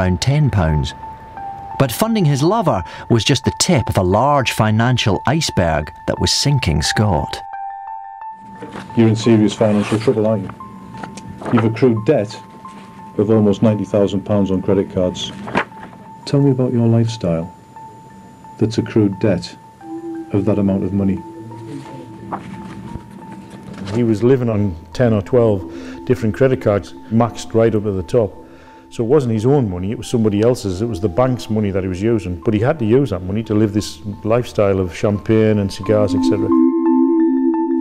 around £10. But funding his lover was just the tip of a large financial iceberg that was sinking Scott. You're in serious financial trouble, aren't you? You've accrued debt of almost £90,000 on credit cards. Tell me about your lifestyle that's accrued debt of that amount of money. He was living on 10 or 12 different credit cards, maxed right up at the top. So it wasn't his own money, it was somebody else's. It was the bank's money that he was using. But he had to use that money to live this lifestyle of champagne and cigars, etc.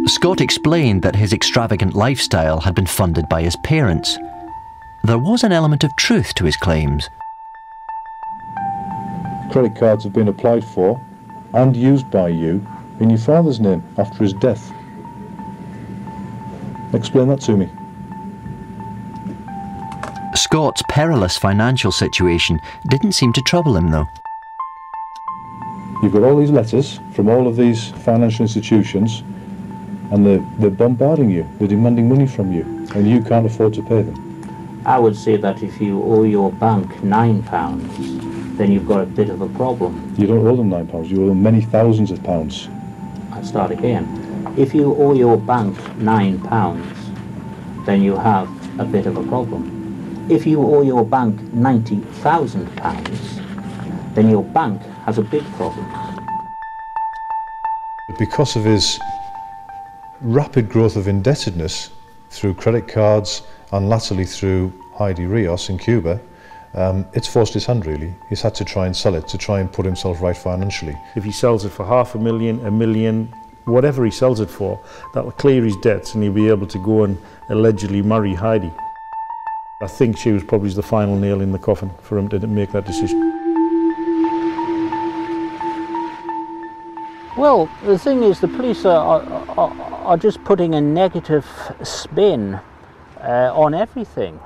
Scott explained that his extravagant lifestyle had been funded by his parents. There was an element of truth to his claims. Credit cards have been applied for and used by you in your father's name after his death. Explain that to me. Scott's perilous financial situation didn't seem to trouble him, though. You've got all these letters from all of these financial institutions, and they're bombarding you, they're demanding money from you, and you can't afford to pay them. I would say that if you owe your bank £9, then you've got a bit of a problem. You don't owe them £9, you owe them many thousands of pounds. I'll start again. If you owe your bank £9, then you have a bit of a problem. If you owe your bank £90,000, then your bank has a big problem. Because of his rapid growth of indebtedness through credit cards and latterly through Heidi Rios in Cuba, it's forced his hand really. He's had to try and sell it to try and put himself right financially. If he sells it for $500,000, $1 million, whatever he sells it for, that'll clear his debts and he'll be able to go and allegedly marry Heidi. I think she was probably the final nail in the coffin for him to make that decision. Well, the thing is, the police are just putting a negative spin on everything.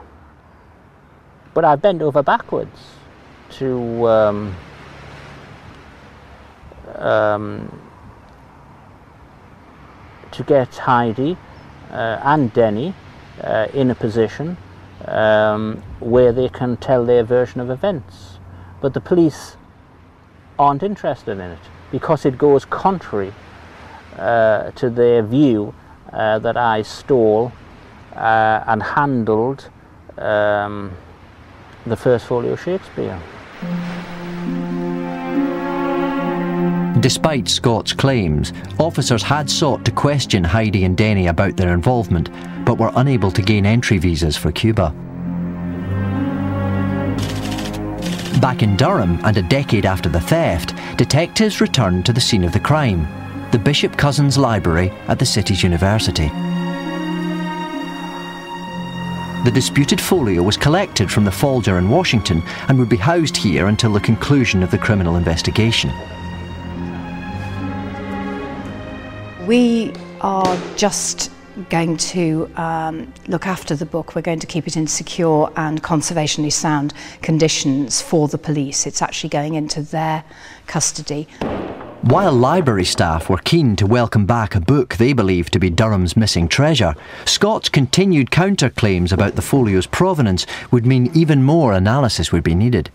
But I bent over backwards to get Heidi and Denny in a position where they can tell their version of events. But the police aren't interested in it because it goes contrary to their view that I stole and handled the first folio Shakespeare. Despite Scott's claims, officers had sought to question Heidi and Denny about their involvement, but were unable to gain entry visas for Cuba. Back in Durham, and a decade after the theft, detectives returned to the scene of the crime, the Bishop Cousins Library at the city's university. The disputed folio was collected from the folder in Washington and would be housed here until the conclusion of the criminal investigation. We are just going to look after the book. We're going to keep it in secure and conservationally sound conditions for the police. It's actually going into their custody. While library staff were keen to welcome back a book they believed to be Durham's missing treasure, Scott's continued counterclaims about the folio's provenance would mean even more analysis would be needed.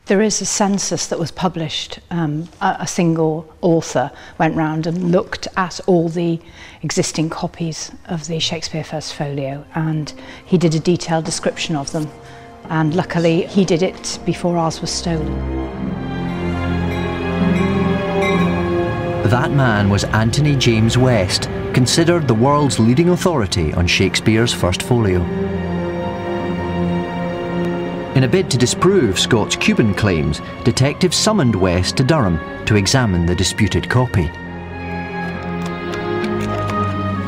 There is a census that was published. A single author went round and looked at all the existing copies of the Shakespeare First Folio, and he did a detailed description of them. And luckily, he did it before ours was stolen. That man was Anthony James West, considered the world's leading authority on Shakespeare's First Folio. In a bid to disprove Scott's Cuban claims, detectives summoned West to Durham to examine the disputed copy.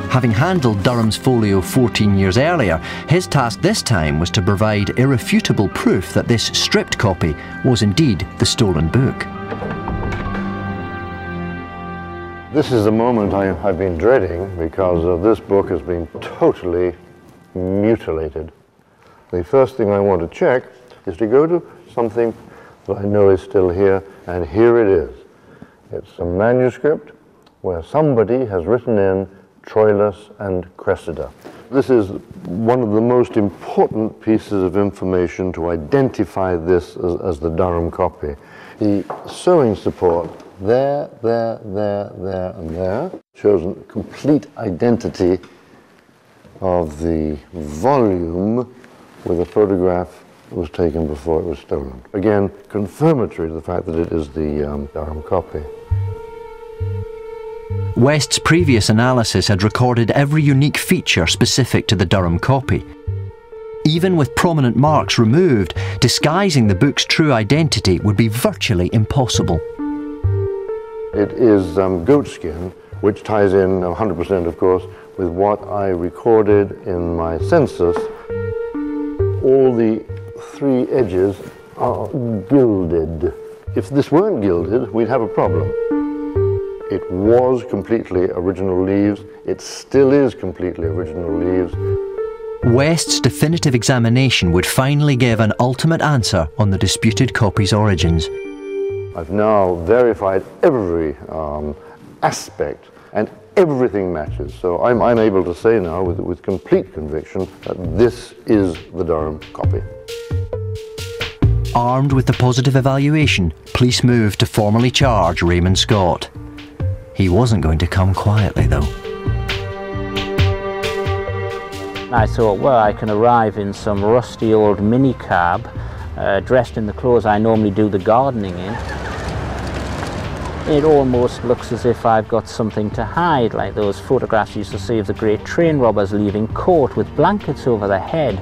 Having handled Durham's folio 14 years earlier, his task this time was to provide irrefutable proof that this stripped copy was indeed the stolen book. This is the moment I've been dreading because this book has been totally mutilated. The first thing I want to check is to go to something that I know is still here, and here it is. It's a manuscript where somebody has written in Troilus and Cressida. This is one of the most important pieces of information to identify this as the Durham copy. The sewing support, there, and there, shows a complete identity of the volume with a photograph that was taken before it was stolen. Again, confirmatory to the fact that it is the Durham copy. West's previous analysis had recorded every unique feature specific to the Durham copy. Even with prominent marks removed, disguising the book's true identity would be virtually impossible. It is goatskin, which ties in 100%, of course, with what I recorded in my census. All the three edges are gilded. If this weren't gilded, we'd have a problem. It was completely original leaves. It still is completely original leaves. West's definitive examination would finally give an ultimate answer on the disputed copy's origins. I've now verified every aspect, and everything matches. So I'm able to say now with complete conviction that this is the Durham copy. Armed with the positive evaluation, police moved to formally charge Raymond Scott. He wasn't going to come quietly, though. I thought, well, I can arrive in some rusty old minicab, dressed in the clothes I normally do the gardening in. It almost looks as if I've got something to hide, like those photographs you used to see of the great train robbers leaving court with blankets over their head.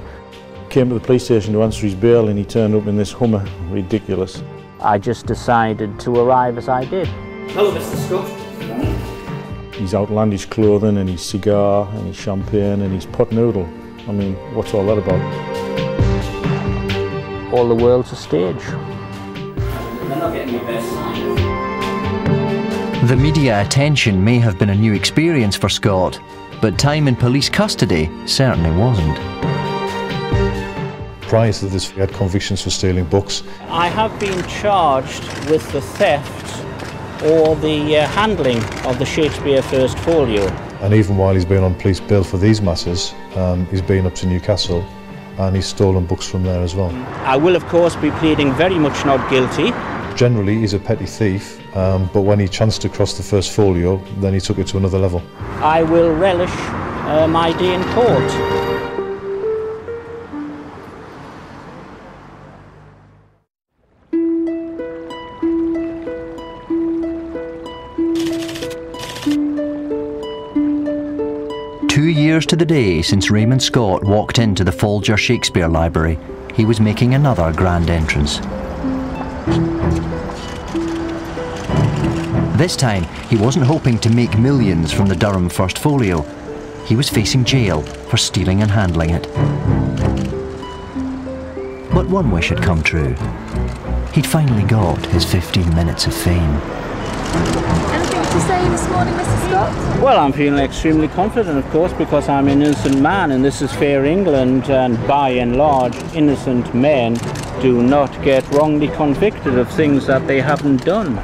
Came to the police station to answer his bail and he turned up in this Hummer. Ridiculous. I just decided to arrive as I did. Hello, Mr. Scott. His outlandish clothing and his cigar and his champagne and his pot noodle. I mean, what's all that about? All the world's a stage. They're not getting your best. The media attention may have been a new experience for Scott, but time in police custody certainly wasn't. Prior to this, he had convictions for stealing books. I have been charged with the theft or the handling of the Shakespeare First Folio. And even while he's been on police bail for these matters, he's been up to Newcastle and he's stolen books from there as well. I will of course be pleading very much not guilty. Generally he's a petty thief, but when he chanced to cross the First Folio, then he took it to another level. I will relish my day in court. 2 years to the day since Raymond Scott walked into the Folger Shakespeare Library, he was making another grand entrance. This time, he wasn't hoping to make millions from the Durham First Folio. He was facing jail for stealing and handling it. But one wish had come true. He'd finally got his 15 minutes of fame. Anything to say this morning, Mr. Scott? Well, I'm feeling extremely confident, of course, because I'm an innocent man and this is fair England, and by and large, innocent men do not get wrongly convicted of things that they haven't done.